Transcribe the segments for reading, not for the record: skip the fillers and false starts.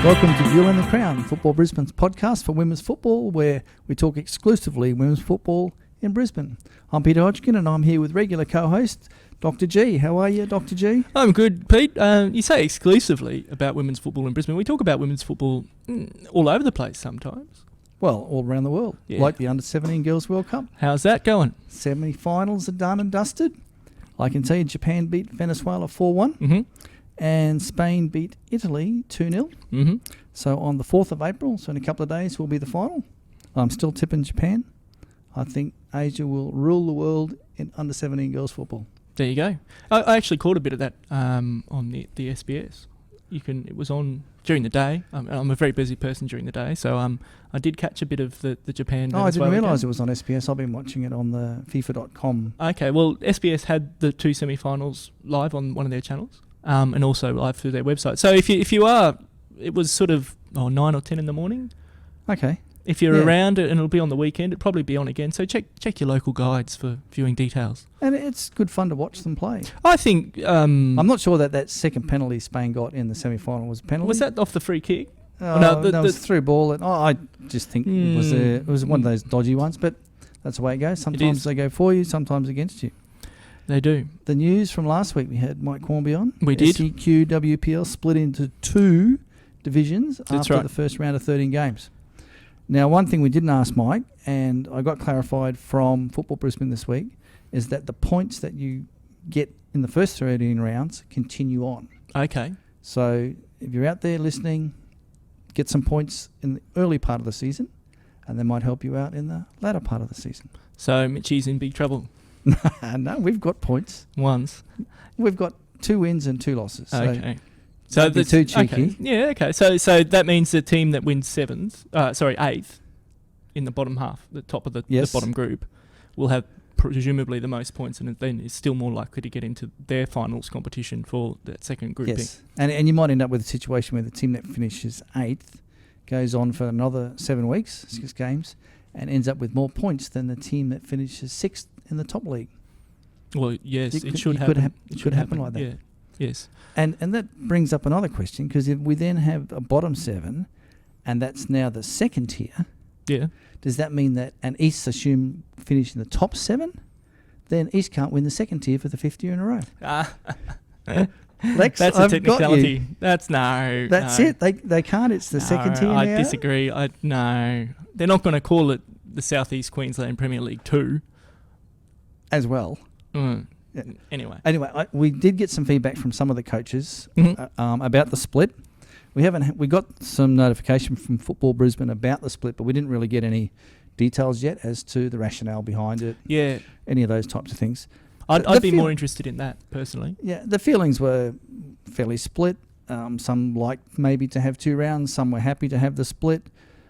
Welcome to Jewel and the Crown, Football Brisbane's podcast for women's football, where we talk exclusively women's football in Brisbane. I'm Peter Hodgkin, and I'm here with regular co-host Dr. G. How are you, Dr. G? I'm good, Pete. You say exclusively about women's football in Brisbane. We talk about women's football all over the place sometimes. Well, all around the world, like the Under-17 Girls World Cup. How's that going? Semi-finals are done and dusted. I can tell you Japan beat Venezuela 4-1. Mm-hmm. And Spain beat Italy 2-0. Mm-hmm. So on the 4th of April, so in a couple of days, will be the final. I'm still tipping Japan. I think Asia will rule the world in under-17 girls football. There you go. I actually caught a bit of that on the SBS. It was on during the day. I'm a very busy person during the day, so I did catch a bit of the Japan. Oh, I didn't realise it was on SBS. I've been watching it on the FIFA.com. Okay, well, SBS had the two semi-finals live on one of their channels. And also live through their website. So if you are, it was sort of 9 or 10 in the morning. Okay. If you're around it, and it'll be on the weekend, it'll probably be on again. So check your local guides for viewing details. And it's good fun to watch them play. I think... I'm not sure that second penalty Spain got in the semi-final was a penalty. Was that off the free kick? No, it was through ball. I just think it was one of those dodgy ones, but that's the way it goes. Sometimes they go for you, sometimes against you. They do. The news from last week, we had Mike Cornby on. We did. SEQ WPL split into two divisions after the first round of 13 games. Now, one thing we didn't ask Mike, and I got clarified from Football Brisbane this week, is that the points that you get in the first 13 rounds continue on. Okay. So if you're out there listening, get some points in the early part of the season, and they might help you out in the latter part of the season. So Mitchie's in big trouble. No, we've got points. Once. We've got 2 wins and 2 losses. Okay. So that's too cheeky. Okay. Yeah, okay. So that means the team that wins 8th in the bottom half, the top of the bottom group, will have presumably the most points, and then is still more likely to get into their finals competition for that second grouping. Yes. And you might end up with a situation where the team that finishes 8th goes on for another 7 weeks, 6 games, and ends up with more points than the team that finishes 6th in the top league. Well, yes, it should happen. It should happen like that. Yeah. Yes. And that brings up another question, because if we then have a bottom 7, and that's now the second tier, does that mean that, and East assume finish in the top 7, then East can't win the second tier for the 5th year in a row? Lex, that's a technicality. That's it. They can't. It's the second tier now. I disagree. No. They're not going to call it the South East Queensland Premier League 2. As well. Mm. Yeah. Anyway, we did get some feedback from some of the coaches about the split. We got some notification from Football Brisbane about the split, but we didn't really get any details yet as to the rationale behind it. Yeah, any of those types of things. I'd be more interested in that personally. Yeah, the feelings were fairly split. Some liked maybe to have 2 rounds. Some were happy to have the split.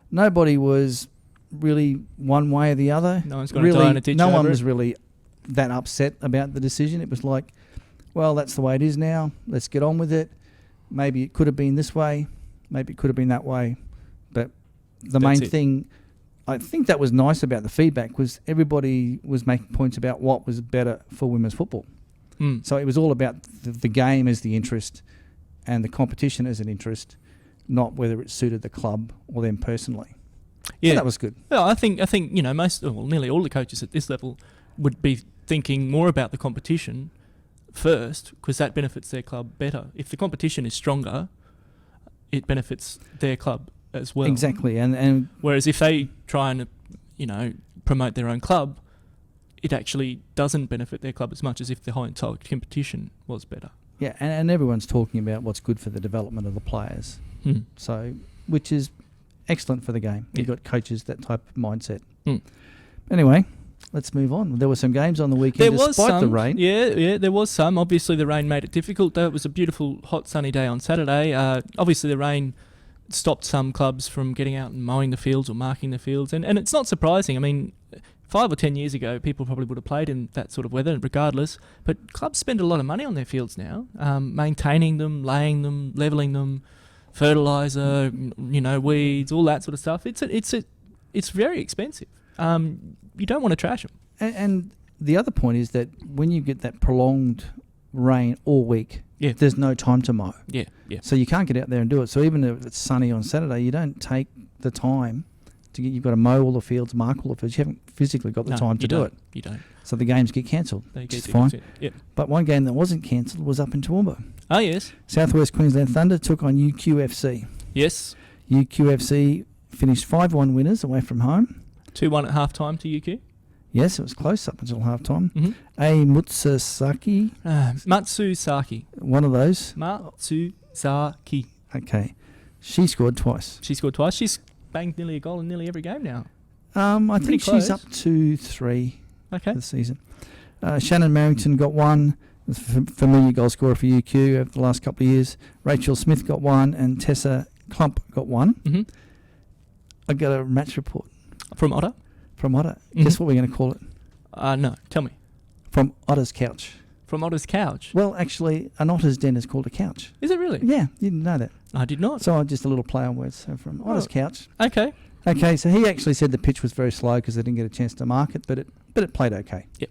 Nobody was really one way or the other. No one's going to die in a ditch. No one was really that upset about the decision. It was like, well, that's the way it is now. Let's get on with it. Maybe it could have been this way. Maybe it could have been that way. But the main thing, I think that was nice about the feedback, was everybody was making points about what was better for women's football. So it was all about the game as the interest and the competition as an interest, not whether it suited the club or them personally. Yeah, so that was good. Well, I think nearly all the coaches at this level would be thinking more about the competition first, because that benefits their club better. If the competition is stronger, it benefits their club as well. Exactly, and whereas if they try and promote their own club, it actually doesn't benefit their club as much as if the whole entire competition was better. Yeah, and everyone's talking about what's good for the development of the players. So, which is excellent for the game. You've got coaches that type of mindset. Anyway, let's move on. There were some games on the weekend despite the rain. Yeah, there was some. Obviously, the rain made it difficult. It was a beautiful, hot, sunny day on Saturday. Obviously, the rain stopped some clubs from getting out and mowing the fields or marking the fields. And it's not surprising. I mean, 5 or 10 years ago, people probably would have played in that sort of weather regardless. But clubs spend a lot of money on their fields now, maintaining them, laying them, levelling them, fertiliser, weeds, all that sort of stuff. It's very expensive. You don't want to trash them. And the other point is that when you get that prolonged rain all week, Yeah. There's no time to mow. Yeah. So you can't get out there and do it. So even if it's sunny on Saturday, you don't take the time to get. You've got to mow all the fields, mark all the fields. You haven't physically got the time to do it. You don't. So the games get cancelled, They which get is fine. Yep. But one game that wasn't cancelled was up in Toowoomba. Oh, yes. Southwest Queensland Thunder took on UQFC. Yes. UQFC finished 5-1 winners away from home. 2-1 at half-time to UQ. Yes, it was close up until half-time. Mm-hmm. Mutsasaki, Matsusaki. one of those. Matsusaki. Okay. She scored twice. She scored twice. She's banged nearly a goal in nearly every game now. I think close. she's up to 3 Okay. for the season. Shannon Marrington got 1. Familiar goal scorer for UQ over the last couple of years. Rachel Smith got 1 and Tessa Klump got 1. Mm-hmm. I got a match report From Otter? from Otter. Mhm. Guess what we're going to call it? No. Tell me. From Otter's couch. From Otter's couch? Well, actually, an Otter's den is called a couch. Is it really? Yeah, you didn't know that. I did not. So just a little play on words. So from Otter's couch. Okay. Okay, so he actually said the pitch was very slow because they didn't get a chance to mark it, but it played okay. Yep.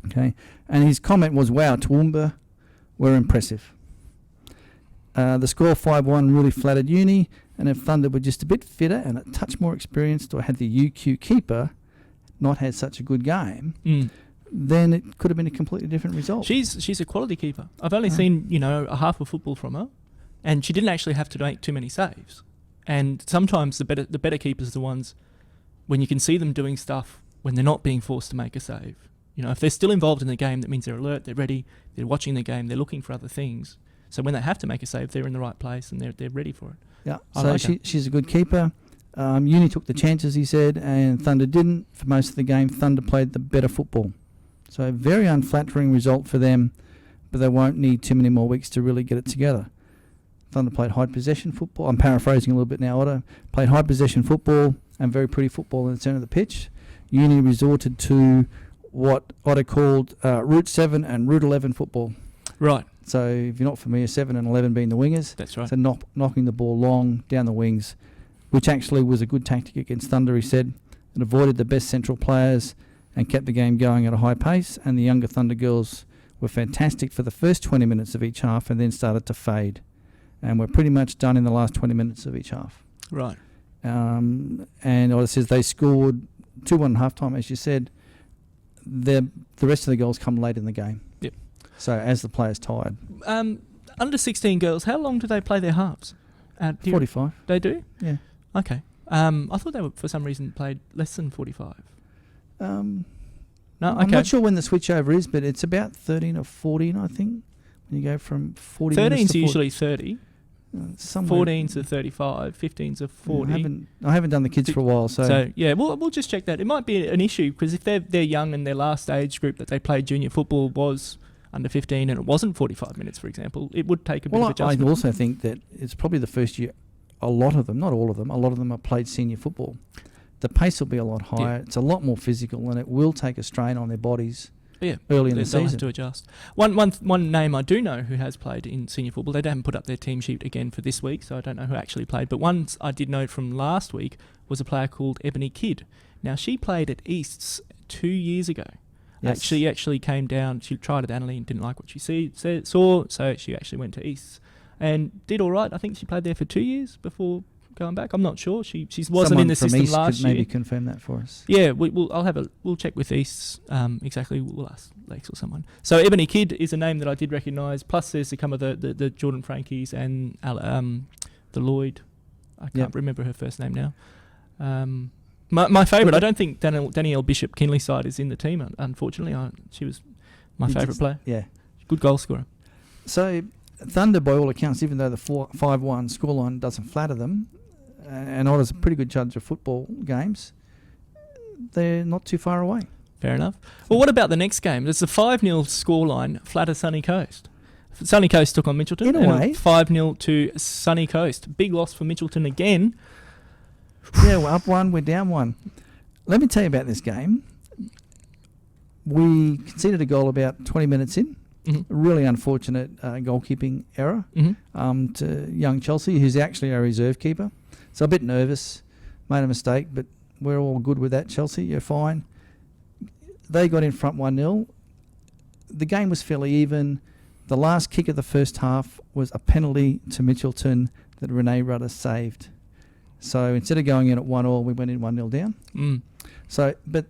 Okay, and his comment was, "Wow, Toowoomba were impressive." The score 5-1 really flattered Uni, and if Thunder were just a bit fitter and a touch more experienced, or had the UQ keeper not had such a good game, then it could have been a completely different result. She's a quality keeper. I've only seen a half of football from her, and she didn't actually have to make too many saves. And sometimes the better keepers are the ones when you can see them doing stuff when they're not being forced to make a save. If they're still involved in the game, that means they're alert, they're ready, they're watching the game, they're looking for other things. So when they have to make a save, they're in the right place and they're ready for it. Yeah, I so like she's a good keeper. Uni took the chances, he said, and Thunder didn't. For most of the game, Thunder played the better football. So a very unflattering result for them, but they won't need too many more weeks to really get it together. Thunder played high possession football. I'm paraphrasing a little bit now, Otto. Played high possession football and very pretty football in the centre of the pitch. Uni resorted to what Otto called Route 7 and Route 11 football. Right. So if you're not familiar, 7 and 11 being the wingers. That's right. So knocking the ball long down the wings, which actually was a good tactic against Thunder, he said. It avoided the best central players and kept the game going at a high pace, and the younger Thunder girls were fantastic for the first 20 minutes of each half and then started to fade. And we're pretty much done in the last 20 minutes of each half. Right. And Otto says they scored 2-1 at half-time, as you said. The rest of the goals come late in the game. Yep. So as the players tired. Under 16 girls, how long do they play their halves? 45. They do? Yeah. Okay. I thought they were, for some reason, played less than 45. No, okay. I'm not sure when the switchover is, but it's about 13 or 14, I think. When you go from 40 minutes 13's to 40. usually 30. 14's to 35. 15's to 40. I haven't done the kids for a while, so yeah, we'll just check that. It might be an issue because if they're young and their last age group that they played junior football was under 15 and it wasn't 45 minutes, for example, it would take a bit of adjustment. I also think that it's probably the first year. A lot of them, not all of them, a lot of them have played senior football. The pace will be a lot higher. Yeah. It's a lot more physical, and it will take a strain on their bodies. Yeah, early in the they'll season. have to adjust. One name I do know who has played in senior football. They haven't put up their team sheet again for this week, so I don't know who actually played. But one I did know from last week was a player called Ebony Kidd. Now she played at Easts 2 years ago. Yes. She actually came down. She tried at Annerley and didn't like what she saw, so she actually went to Easts and did all right. I think she played there for 2 years before going back. I'm not sure. She wasn't in the system East last could year. maybe confirm that for us. Yeah, we'll check with Easts exactly. We'll ask Lex or someone. So Ebony Kidd is a name that I did recognise. Plus, there's a couple of the Jordan Frankies and the Lloyd. I can't remember her first name now. My favourite. I don't think Danielle Bishop Kinleyside is in the team. Unfortunately, she was my favourite player. Yeah, good goal scorer. So Thunder, by all accounts, even though the 5-1 scoreline doesn't flatter them, and Otter's a pretty good judge of football games, they're not too far away. Fair enough. Well, what about the next game? There's a 5-0 scoreline, flatter Sunny Coast. Sunny Coast took on Mitchelton. In a way. 5-0 to Sunny Coast. Big loss for Mitchelton again. Yeah, we're up 1, we're down 1. Let me tell you about this game. We conceded a goal about 20 minutes in. Mm-hmm. Really unfortunate goalkeeping error to young Chelsea, who's actually our reserve keeper. So a bit nervous, made a mistake, but we're all good with that, Chelsea. You're fine. They got in front 1-0. The game was fairly even. The last kick of the first half was a penalty to Mitchelton that Renee Rudder saved. So instead of going in at 1-1, we went in 1-0 down. Mm. So, but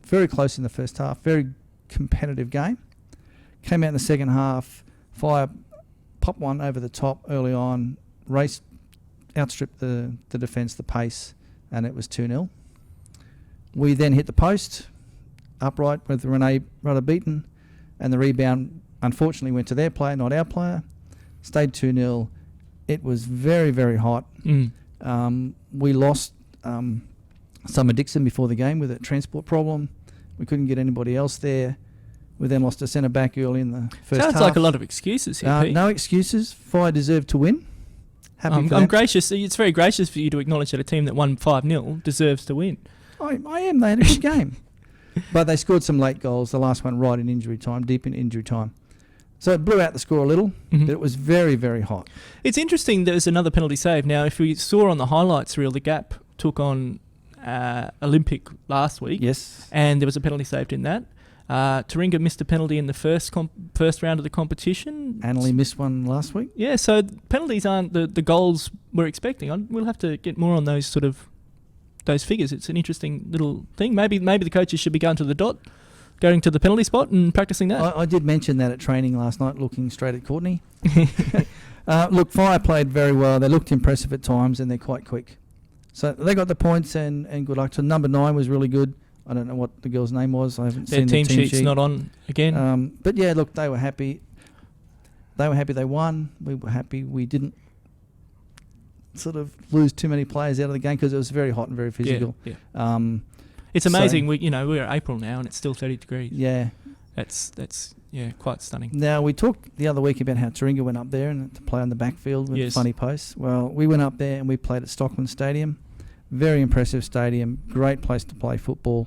very close in the first half, very competitive game. Came out in the second half, Fire popped one over the top early on, raced, outstripped the defence, the pace, and it was 2-0. We then hit the post, upright with Renee Rudder beaten, and the rebound unfortunately went to their player, not our player. Stayed 2-0. It was very, very hot. We lost Summer Dixon before the game with a transport problem. We couldn't get anybody else there. We then lost a centre back early in the first half. Sounds like a lot of excuses here, Pete. No excuses. Fire deserved to win. Happy for I'm that. gracious. It's very gracious for you to acknowledge that a team that won 5-0 deserves to win. I am. They had a good game. But they scored some late goals. The last one right in injury time, deep in injury time. So it blew out the score a little, but it was very, very hot. It's interesting there's another penalty save. Now, if we saw on the highlights reel, the Gap took on Olympic last week. Yes. And there was a penalty saved in that. Taringa missed a penalty in the first round of the competition. Annalie missed one last week. Yeah, so penalties aren't the goals we're expecting. We'll have to get more on those those figures. It's an interesting little thing. Maybe the coaches should be going to the dot, going to the penalty spot and practicing that. I did mention that at training last night, looking straight at Courtney. Look, Fire played very well. They looked impressive at times, and they're quite quick. So they got the points, and good luck. So number 9 was really good. I don't know what the girl's name was. I haven't seen the team sheet's sheet. not on again. But yeah, look, they were happy. They were happy they won. We were happy we didn't sort of lose too many players out of the game because it was very hot and very physical. Yeah. It's amazing. We're April now and it's still 30 degrees. Yeah. That's quite stunning. Now, we talked the other week about how Taringa went up there and to play on the backfield with funny posts. Well, we went up there and we played at Stockman Stadium. Very impressive stadium. Great place to play football.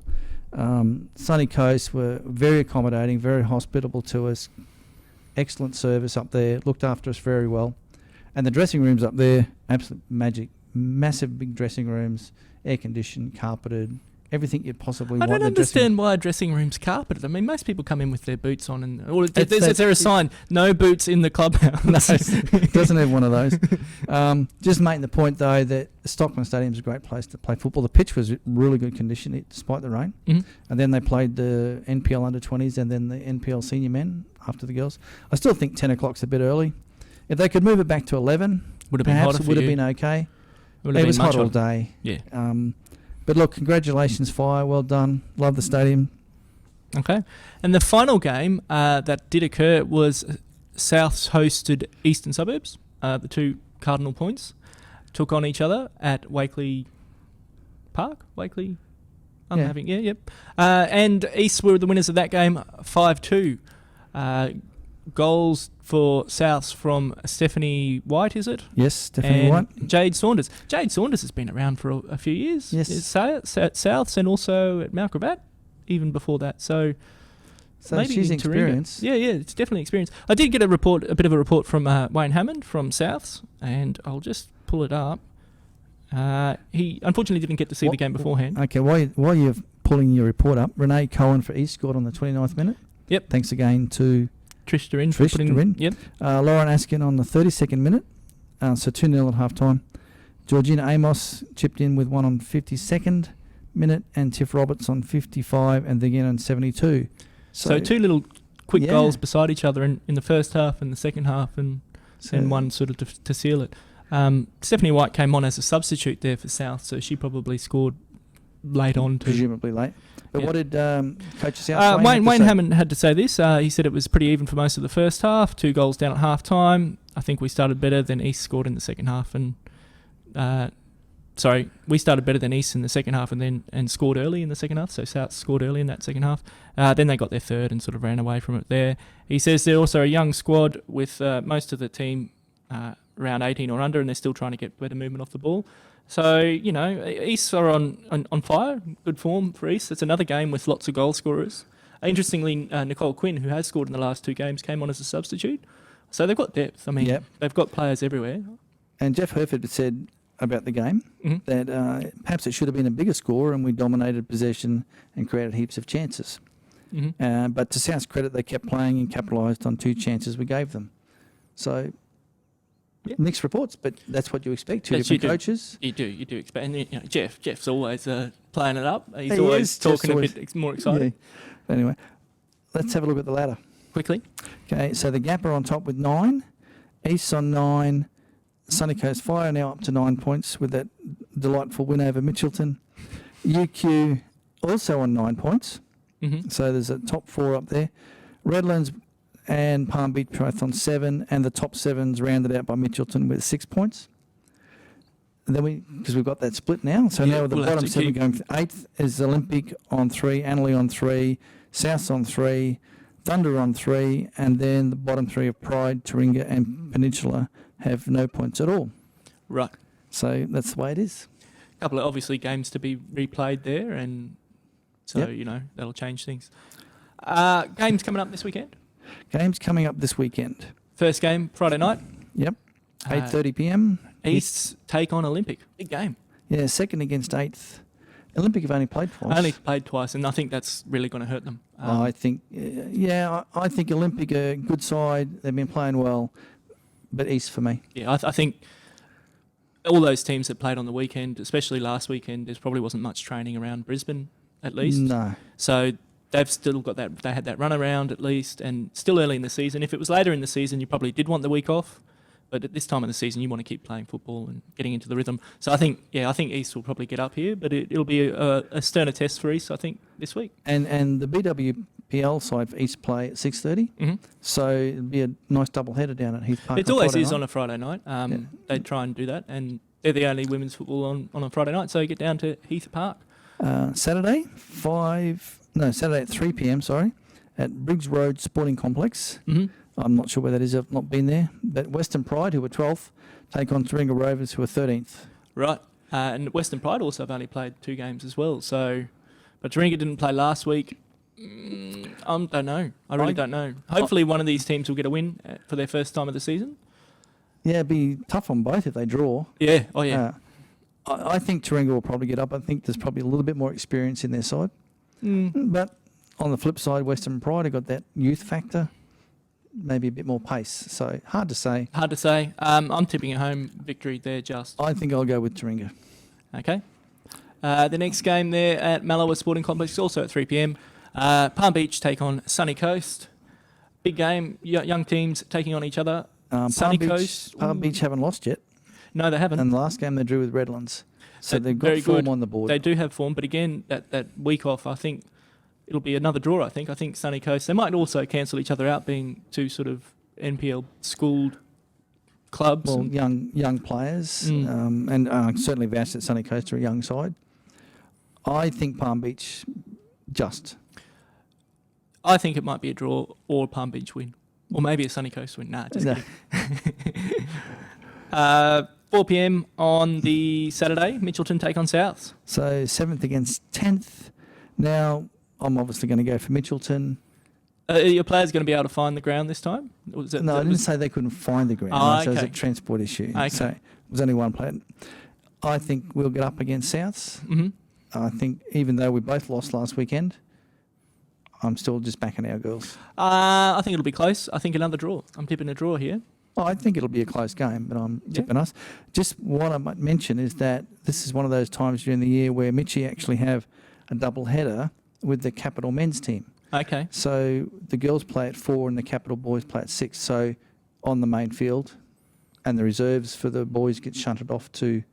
Sunny Coast were very accommodating, very hospitable to us. Excellent service up there. Looked after us very well. And the dressing rooms up there, absolute magic. Massive big dressing rooms, air-conditioned, carpeted, everything you'd possibly want. I don't understand why a dressing room's carpeted. I mean, most people come in with their boots on, or is there a sign, no boots in the clubhouse? No, it doesn't have one of those. Just making the point, though, that Stockman Stadium is a great place to play football. The pitch was really good condition despite the rain. And then they played the NPL under-20s and then the NPL senior men after the girls. I still think 10 o'clock's a bit early. If they could move it back to 11, perhaps it would have been okay. It was hot all day. Yeah. But look, congratulations, Fire. Well done. Love the stadium. Okay. And the final game that did occur was South's hosted Eastern Suburbs. The two Cardinal Points took on each other at Wakeley Park. Wakeley? And East were the winners of that game, 5-2. Goals for Souths from Stephanie White, is it? Yes, Stephanie White. Jade Saunders. Jade Saunders has been around for a few years. Yes. At Souths and also at Mount Gravatt, even before that. So maybe she's experienced. Yeah, it's definitely experienced. I did get a bit of a report from Wayne Hammond from Souths, and I'll just pull it up. He unfortunately didn't get to see the game beforehand. Okay, while you're pulling your report up, Renee Cohen for East scored on the 29th minute. Yep. Thanks again to Trish Durin. Yep. Lauren Askin on the 32nd minute, so 2-0 at half-time. Georgina Amos chipped in with one on 52nd minute, and Tiff Roberts on 55, and again on 72. So two little quick goals beside each other in the first half and the second half, and one sort of to seal it. Stephanie White came on as a substitute there for South, so she probably scored late on too. Presumably late. But what did Coach South Wayne Hammond had to say this. He said it was pretty even for most of the first half, 2 goals down at half-time. I think we started better than East scored in the second half. We started better than East in the second half and scored early in the second half. So South scored early in that second half. Then they got their third and sort of ran away from it there. He says they're also a young squad with most of the team around 18 or under, and they're still trying to get better movement off the ball. So, East are on fire, good form for East. It's another game with lots of goal scorers. Interestingly, Nicole Quinn, who has scored in the last 2 games, came on as a substitute. So they've got depth. I mean, they've got players everywhere. And Jeff Herford said about the game that perhaps it should have been a bigger score and we dominated possession and created heaps of chances. Mm-hmm. But to South's credit, they kept playing and capitalised on 2 chances we gave them. So, mixed reports, but that's what you expect. Two different coaches. You do expect. And Jeff's always playing it up. He's He always is. talking Jeff's a bit more excited. Yeah. Anyway, let's have a look at the ladder. Quickly. Okay, so the Gap are on top with 9. East on 9. Sunny Coast Fire now up to 9 points with that delightful win over Mitchelton. UQ also on 9 points. Mm-hmm. So there's a top 4 up there. Redlands and Palm Beach both on 7, and the top 7's rounded out by Mitchelton with 6 points. And then because we've got that split now, so now the bottom 7 going 8th is Olympic on 3, Annerley on 3, South on 3, Thunder on 3, and then the bottom 3 of Pride, Taringa and Peninsula have no points at all. Right. So that's the way it is. A couple of obviously games to be replayed there, and so that'll change things. Games coming up this weekend. Games coming up this weekend. First game Friday night. Yep. 8:30 p.m. East's take on Olympic. Big game. Yeah, second against 8th. Olympic have only played twice. Only played twice, and I think that's really going to hurt them. I think Olympic are a good side. They've been playing well, but East for me. Yeah, I think all those teams that played on the weekend, especially last weekend, there probably wasn't much training around Brisbane, at least. No. So they've still got that. They had that run around at least, and still early in the season. If it was later in the season, you probably did want the week off. But at this time of the season, you want to keep playing football and getting into the rhythm. So I think East will probably get up here, but it'll be a sterner test for East, I think, this week. And the BWPL side for East play at 6:30. Mm-hmm. So it'll be a nice double header down at Heath Park. It always is on a Friday night. They try and do that, and they're the only women's football on a Friday night. So you get down to Heath Park. Saturday at 3 p.m. At Briggs Road Sporting Complex. Mm-hmm. I'm not sure where that is. I've not been there. But Western Pride, who are 12th, take on Taringa Rovers, who are 13th. Right. And Western Pride also have only played 2 games as well. So, but Taringa didn't play last week. I don't know. I really don't know. Hopefully one of these teams will get a win for their first time of the season. Yeah, it'd be tough on both if they draw. Yeah. Oh, yeah. I think Taringa will probably get up. I think there's probably a little bit more experience in their side. But on the flip side, Western Pride have got that youth factor. Maybe a bit more pace. So hard to say. I'm tipping a home victory there, just. I think I'll go with Taringa. Okay. The next game there at Malawa Sporting Complex, also at 3 p.m. Palm Beach take on Sunny Coast. Big game. Young teams taking on each other. Sunny Coast. Palm Beach haven't lost yet. No, they haven't. And the last game they drew with Redlands. So they've got very form good on the board. They do have form, but again, that week off, I think it'll be another draw. I think Sunny Coast. They might also cancel each other out, being 2 sort of NPL schooled clubs. Well, young players, and certainly vouch that Sunny Coast are a young side. I think Palm Beach just. I think it might be a draw or Palm Beach win, or maybe a Sunny Coast win. Nah, just kidding. 4 p.m. on the Saturday, Mitchelton take on Souths. So 7th against 10th. Now, I'm obviously going to go for Mitchelton. Are your players going to be able to find the ground this time? I didn't say they couldn't find the ground. So it was a transport issue. Okay. So it was only one player. I think we'll get up against Souths. Mm-hmm. I think even though we both lost last weekend, I'm still just backing our girls. I think it'll be close. I think another draw. I'm tipping a draw here. Well, I think it'll be a close game, but I'm tipping us. Just what I might mention is that this is one of those times during the year where Mitchie actually have a double header with the Capital men's team. Okay. So the girls play at 4 and the Capital boys play at 6. So on the main field, and the reserves for the boys get shunted off to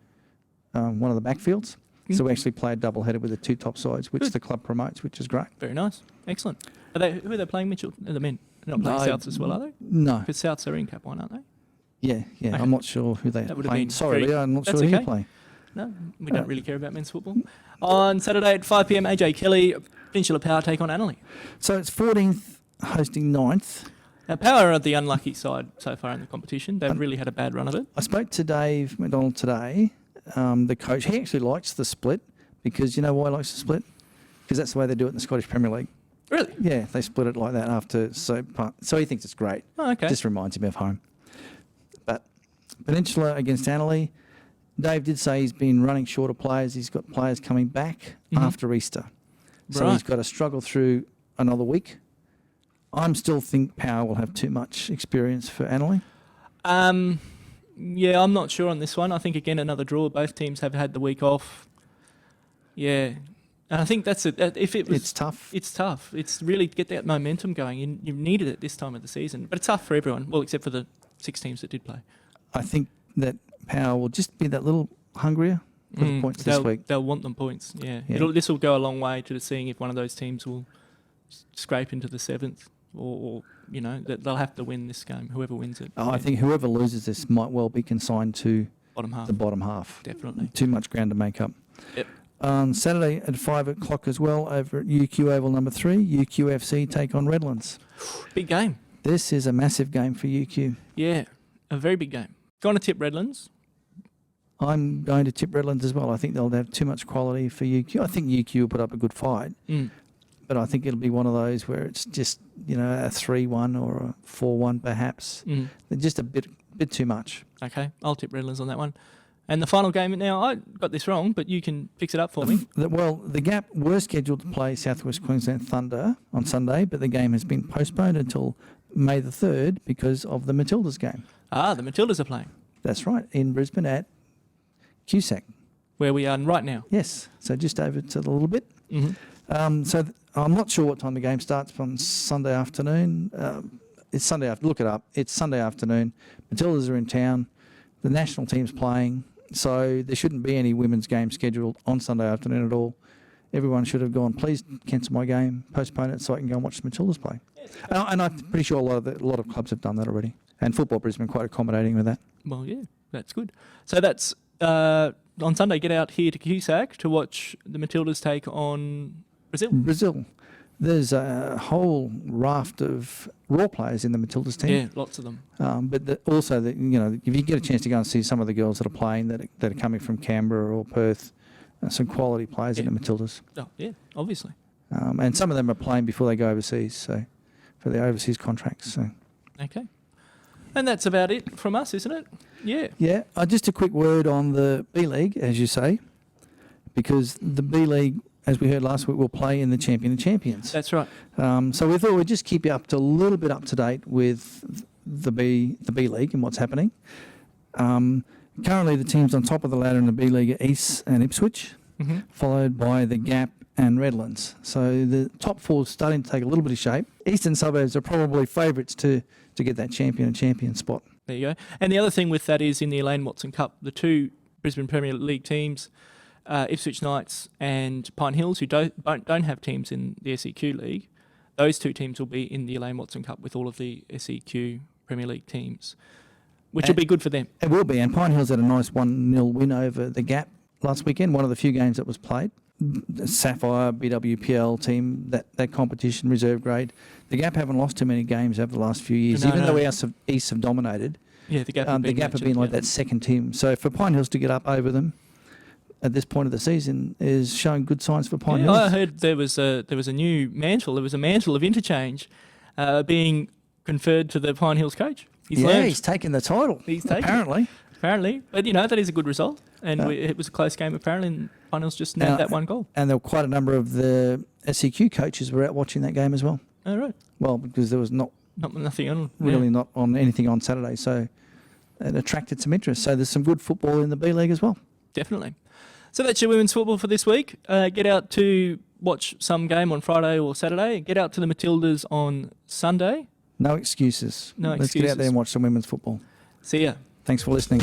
one of the backfields. So we actually play a double header with the 2 top sides, which the club promotes, which is great. Very nice. Excellent. Who are they playing, Mitchell? The men? They're not playing Souths as well, are they? No. Because Souths are in Cap 1, aren't they? Yeah. Okay. I'm not sure who they're playing. Sorry, Leo, I'm not sure who you're playing. No, we don't really care about men's football. On Saturday at 5 p.m, AJ Kelly, Peninsula Power take on Annerley. So it's 14th hosting 9th. Now, Power are the unlucky side so far in the competition. They've really had a bad run of it. I spoke to Dave McDonald today, the coach. He actually likes the split because you know why he likes the split? Because that's the way they do it in the Scottish Premier League. Really? Yeah, they split it like that after. So he thinks it's great. Oh, okay. Just reminds him of home. But Peninsula against Annerley. Dave did say he's been running short of players. He's got players coming back after Easter. So he's got to struggle through another week. I'm still think Power will have too much experience for Annalee. Yeah, I'm not sure on this one. I think, again, another draw. Both teams have had the week off. Yeah. And I think that's it. If it was, It's tough. It's tough. It's really to get that momentum going. You needed it this time of the season. But it's tough for everyone. Well, except for the 6 teams that did play. I think that Power will just be that little hungrier for the points this week. They'll want them points, yeah. Yeah. This will go a long way to seeing if one of those teams will scrape into the 7th or that they'll have to win this game, whoever wins it. I think whoever loses this might well be consigned to Bottom half. the bottom half. Definitely. Too much ground to make up. Yep. On Saturday at 5 o'clock as well, over at UQ Oval number 3, UQFC take on Redlands. Big game. This is a massive game for UQ. Yeah, a very big game. Going to tip Redlands? I'm going to tip Redlands as well. I think they'll have too much quality for UQ. I think UQ will put up a good fight, but I think it'll be one of those where it's just a 3-1 or a 4-1 perhaps. They're just a bit too much. Okay, I'll tip Redlands on that one. And the final game now, I got this wrong, but you can fix it up for me. The Gap were scheduled to play South West Queensland Thunder on Sunday, but the game has been postponed until May the 3rd because of the Matildas game. Ah, the Matildas are playing. That's right, in Brisbane at QSAC. Where we are right now. Yes, so just over to the little bit. So I'm not sure what time the game starts on Sunday afternoon. It's Sunday afternoon. Look it up. It's Sunday afternoon. Matildas are in town. The national team's playing. So there shouldn't be any women's game scheduled on Sunday afternoon at all. Everyone should have gone, please cancel my game, postpone it so I can go and watch the Matildas play. And I'm pretty sure a lot of clubs have done that already. And Football Brisbane quite accommodating with that. Well, yeah, that's good. So that's on Sunday, get out here to QSAC to watch the Matildas take on Brazil. There's a whole raft of raw players in the Matildas team. Yeah, lots of them. But if you get a chance to go and see some of the girls that are playing that are coming from Canberra or Perth, some quality players in the Matildas. Oh, yeah, obviously. And some of them are playing before they go overseas, so for their overseas contracts. So. Okay. And that's about it from us, isn't it? Yeah. Yeah. Just a quick word on the B League, as you say, because the B League, as we heard last week, will play in the Champion of Champions. That's right. So we thought we'd just keep you a little bit up to date with the B League and what's happening. Currently, the teams on top of the ladder in the B League are East and Ipswich, followed by the Gap and Redlands. So the top 4 is starting to take a little bit of shape. Eastern Suburbs are probably favourites to get that Champion of Champions spot. There you go. And the other thing with that is in the Elaine Watson Cup, the 2 Brisbane Premier League teams, Ipswich Knights and Pine Hills, who don't have teams in the SEQ League, those 2 teams will be in the Elaine Watson Cup with all of the SEQ Premier League teams, which will be good for them. It will be. And Pine Hills had a nice 1-0 win over the Gap last weekend, one of the few games that was played. The Sapphire BWPL team, that competition, reserve grade. The Gap haven't lost too many games over the last few years, even though East have dominated. Yeah, the Gap have been like that second team. So for Pine Hills to get up over them at this point of the season is showing good signs for Pine Hills. I heard there was a new mantle. There was a mantle of interchange being conferred to the Pine Hills coach. He's taken the title. Apparently. But that is a good result, and it was a close game apparently, and Pine Hills just nabbed that one goal. And there were quite a number of the SEQ coaches were out watching that game as well. Oh, right. Well, because there was nothing on. Not on anything on Saturday, so it attracted some interest. So there's some good football in the B League as well. Definitely. So that's your women's football for this week. Get out to watch some game on Friday or Saturday. Get out to the Matildas on Sunday. No excuses. Let's get out there and watch some women's football. See ya. Thanks for listening.